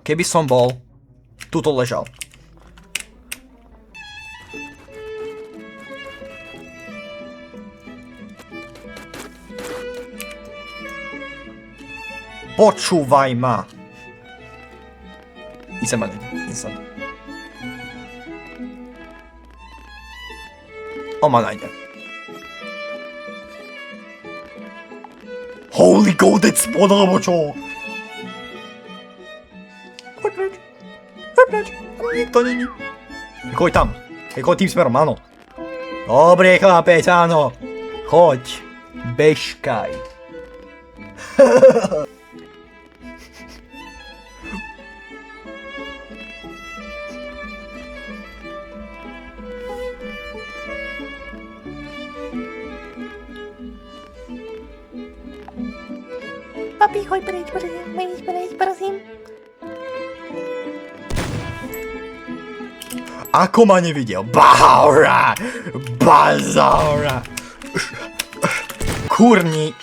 keby som bol tuto ležal. Počúvaj ma. Ísem ma instant. On ma nájde. Holy godec, alebo čo? Choď preč. Choď preč. Nikto není. Choď tam. Choď tým smerom, áno. Dobre, chlapec, áno. Choď. Bežkaj. Papi, choď preč, prosím. Ako ma nevidel? Baura! Bazaura! Kurník!